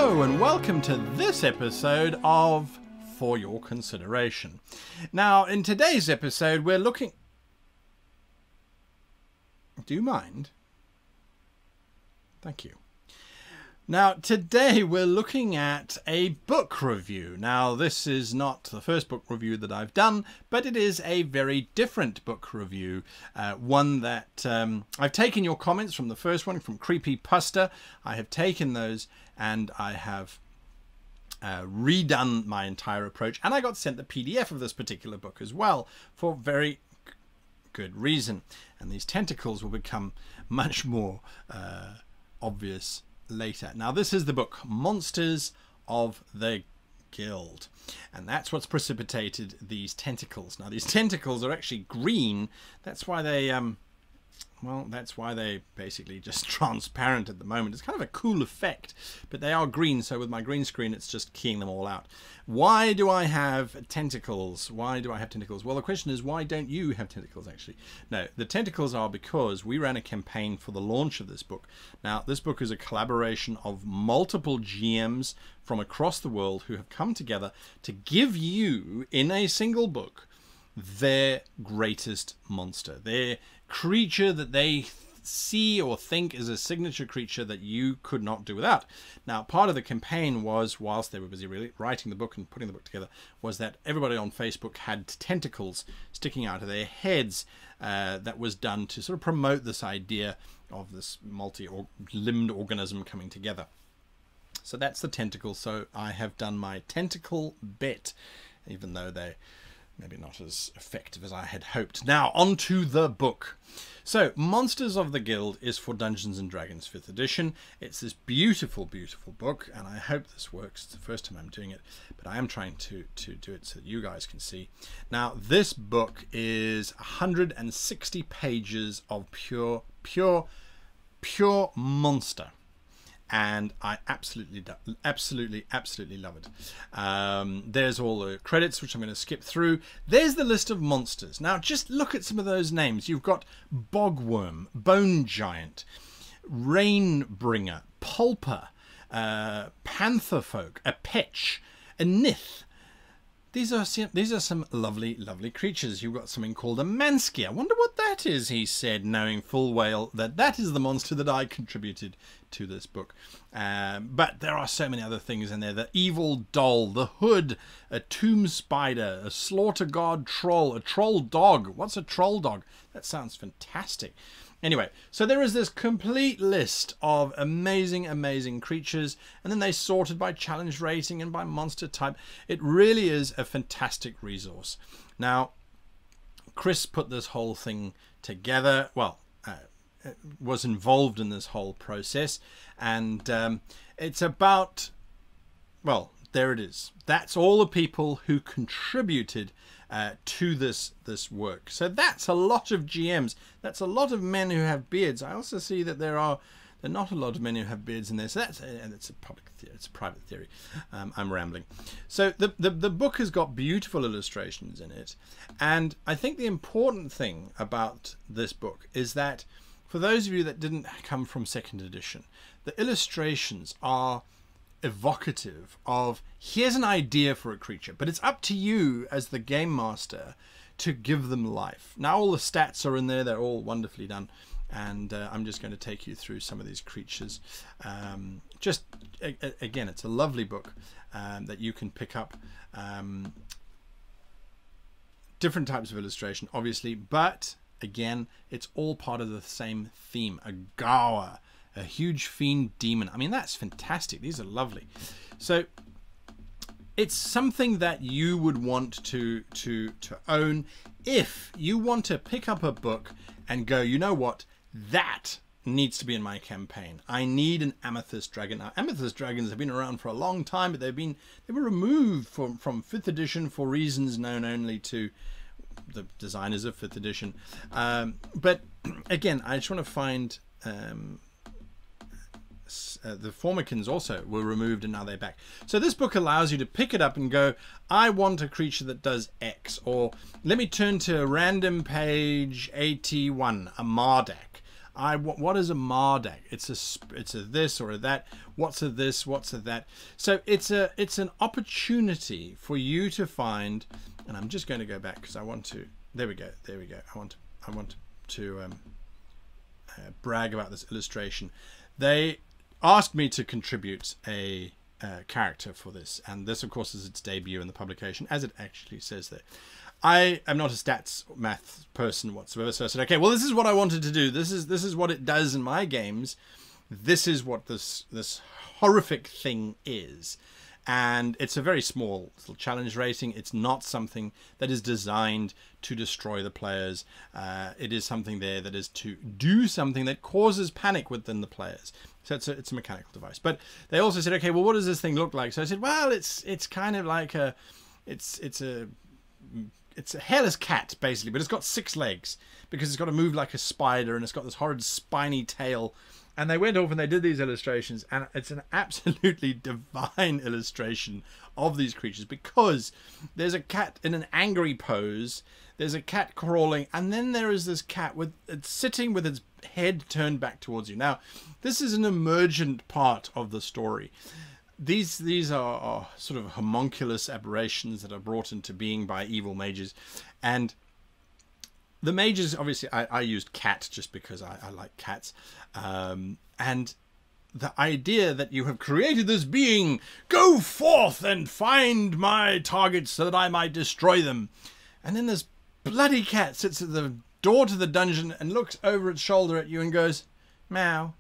Hello and welcome to this episode of For Your Consideration. Now, in today's episode, we're looking... Do you mind? Thank you. Now, today we're looking at a book review. Now, this is not the first book review that I've done, but it is a very different book review. One that I've taken your comments from the first one, from Creepypasta. I have taken those and I have redone my entire approach. And I got sent the PDF of this particular book as well for very good reason. And these tentacles will become much more obvious later. Now, this is the book Monsters of the Guild, and that's what's precipitated these tentacles. Now, these tentacles are actually green. That's why they well, that's why they're basically just transparent at the moment. It's kind of a cool effect, but they are green, so with my green screen it's just keying them all out. Why do I have tentacles? Why do I have tentacles? Well, the question is, why don't you have tentacles, actually? No, the tentacles are because we ran a campaign for the launch of this book. Now, this book is a collaboration of multiple GMs from across the world who have come together to give you, in a single book, their greatest monster, their creature that they see or think is a signature creature that you could not do without. Now, part of the campaign was, whilst they were busy really writing the book and putting the book together, was that everybody on Facebook had tentacles sticking out of their heads. That was done to sort of promote this idea of this multi-limbed organism coming together. So that's the tentacle. So I have done my tentacle bet, even though they maybe not as effective as I had hoped. Now, on to the book. So, Monsters of the Guild is for Dungeons & Dragons 5th edition. It's this beautiful, beautiful book, and I hope this works. It's the first time I'm doing it, but I am trying to do it so that you guys can see. Now, this book is 160 pages of pure monster. And I absolutely love it. There's all the credits, which I'm going to skip through. There's the list of monsters. Now, just look at some of those names. You've got Bogworm, Bone Giant, Rainbringer, Pulper, Pantherfolk, a Petch, a Nith. These are some lovely, lovely creatures. You've got something called a Mansky. I wonder what that is, he said, knowing full well that that is the monster that I contributed to this book. But there are so many other things in there. The Evil Doll, the Hood, a Tomb Spider, a Slaughter God Troll, a Troll Dog. What's a Troll Dog? That sounds fantastic. Anyway, so there is this complete list of amazing, amazing creatures, and then they sorted by challenge rating and by monster type. It really is a fantastic resource. Now, Chris put this whole thing together, well, was involved in this whole process, and it's about, well, there it is. That's all the people who contributed to this work. So that's a lot of GMs. That's a lot of men who have beards. I also see that there are not a lot of men who have beards in there. So it's a public theory. It's a private theory. I'm rambling. So the book has got beautiful illustrations in it, and I think the important thing about this book is that for those of you that didn't come from 2nd edition, the illustrations are evocative of, here's an idea for a creature, but it's up to you as the game master to give them life. Now, all the stats are in there. They're all wonderfully done, and I'm just going to take you through some of these creatures. Just again, it's a lovely book that you can pick up. Different types of illustration, obviously, but again, it's all part of the same theme. A Gawa, a huge fiend demon. I mean, that's fantastic. These are lovely. So it's something that you would want to own if you want to pick up a book and go, you know what, that needs to be in my campaign. I need an Amethyst Dragon. Now, Amethyst Dragons have been around for a long time, but they were removed from 5th edition for reasons known only to the designers of 5th edition. But again, I just want to find the Formicans also were removed and now they're back. So this book allows you to pick it up and go, I want a creature that does X, or let me turn to random page 81, a Mardak. what is a Mardag? It's a this or a that. What's a this? What's a that? So it's an opportunity for you to find. And I'm just going to go back because I want to. There we go. There we go. I want to brag about this illustration. They asked me to contribute a character for this, and this of course is its debut in the publication, as it actually says there. I am not a stats math person whatsoever, so I said, okay, well, this is what I wanted to do. This is what it does in my games. This is what this horrific thing is. And it's a very small little challenge rating. It's not something that is designed to destroy the players. It is something there that is to do something that causes panic within the players. So it's a mechanical device. But they also said, okay, well, what does this thing look like? So I said, well, it's kind of like it's a hairless cat, basically, but it's got 6 legs because it's got to move like a spider, and it's got this horrid spiny tail. And they went off and they did these illustrations, and it's an absolutely divine illustration of these creatures, because there's a cat in an angry pose, there's a cat crawling, and then there is this cat it's sitting with its head turned back towards you. Now, this is an emergent part of the story. These are sort of homunculus aberrations that are brought into being by evil mages, and the mages, obviously, I used cat just because I like cats. And the idea that you have created this being, go forth and find my targets so that I might destroy them. And then this bloody cat sits at the door to the dungeon and looks over its shoulder at you and goes, meow.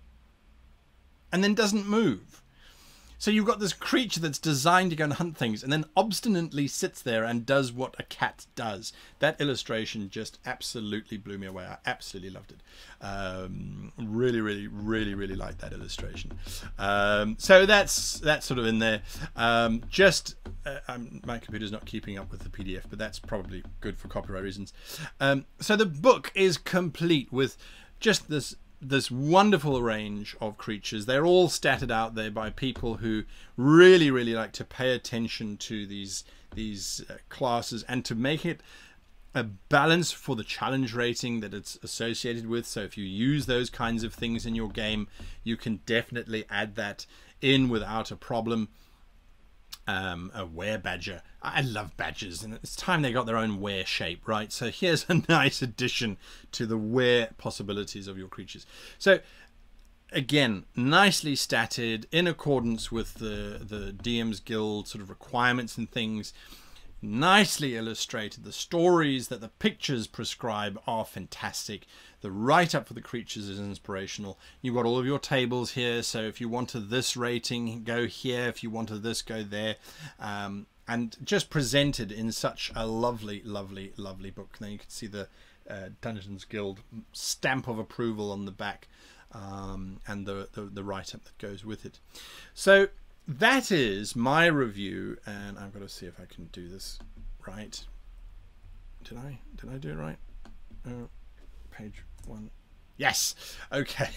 And then doesn't move. So you've got this creature that's designed to go and hunt things, and then obstinately sits there and does what a cat does. That illustration just absolutely blew me away. I absolutely loved it. Really liked that illustration. So that's sort of in there. My computer's not keeping up with the PDF, but that's probably good for copyright reasons. So the book is complete with just this wonderful range of creatures. They're all statted out there by people who really like to pay attention to these classes and to make it a balance for the challenge rating that it's associated with. So if you use those kinds of things in your game, you can definitely add that in without a problem. A were badger. I love badgers, and it's time they got their own were shape, right? So here's a nice addition to the were possibilities of your creatures. So again, nicely statted in accordance with the DM's Guild sort of requirements and things. Nicely illustrated. The stories that the pictures prescribe are fantastic. The write-up for the creatures is inspirational. You've got all of your tables here, so if you wanted this rating, go here. If you wanted this, go there. And just presented in such a lovely book. Now you can see the Dungeons Guild stamp of approval on the back, and the write-up that goes with it. So that is my review, and I've got to see if I can do this right. Did I do it right? Page 1. Yes. Okay.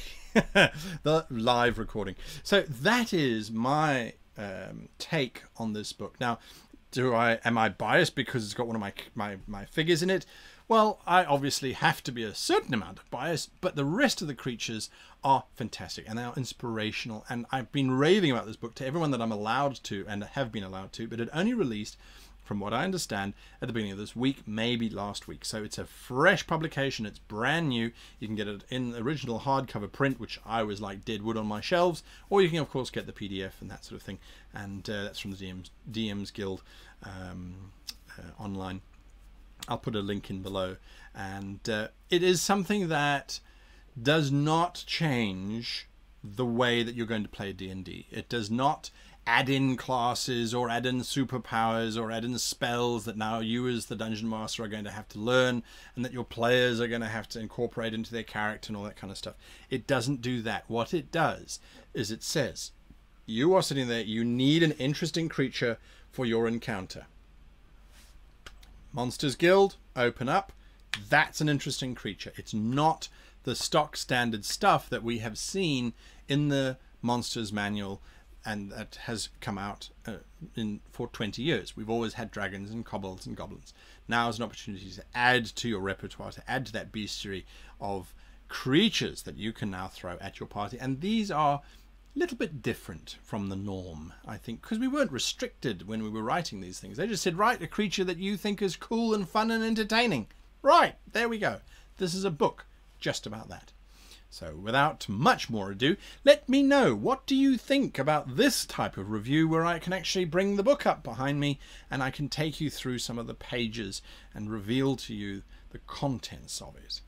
The live recording. So that is my take on this book. Now, am I biased because it's got one of my figures in it? Well, I obviously have to be a certain amount of bias, but the rest of the creatures are fantastic and they are inspirational. And I've been raving about this book to everyone that I'm allowed to and have been allowed to, but it only released, from what I understand, at the beginning of this week, maybe last week. So it's a fresh publication. It's brand new. You can get it in the original hardcover print, which I always like dead wood on my shelves, or you can, of course, get the PDF and that sort of thing. And that's from the DM's Guild online. I'll put a link in below. And it is something that does not change the way that you're going to play D&D. It does not add in classes or add in superpowers or add in spells that now you as the dungeon master are going to have to learn and that your players are going to have to incorporate into their character and all that kind of stuff. It doesn't do that. What it does is it says, you are sitting there, you need an interesting creature for your encounter. Monsters Guild, open up. That's an interesting creature. It's not the stock standard stuff that we have seen in the Monsters Manual and that has come out for 20 years. We've always had dragons and kobolds and goblins. Now is an opportunity to add to your repertoire, to add to that bestiary of creatures that you can now throw at your party. And these are a little bit different from the norm, I think, because we weren't restricted when we were writing these things. They just said, write a creature that you think is cool and fun and entertaining. Right, there we go. This is a book just about that. So without much more ado, let me know, what do you think about this type of review where I can actually bring the book up behind me and I can take you through some of the pages and reveal to you the contents of it.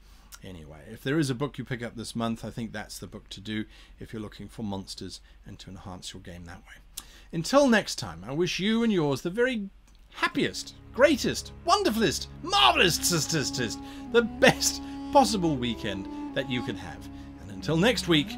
Anyway, if there is a book you pick up this month, I think that's the book to do if you're looking for monsters and to enhance your game that way. Until next time, I wish you and yours the very happiest, greatest, wonderfulest, marvelousest, the best possible weekend that you can have. And until next week,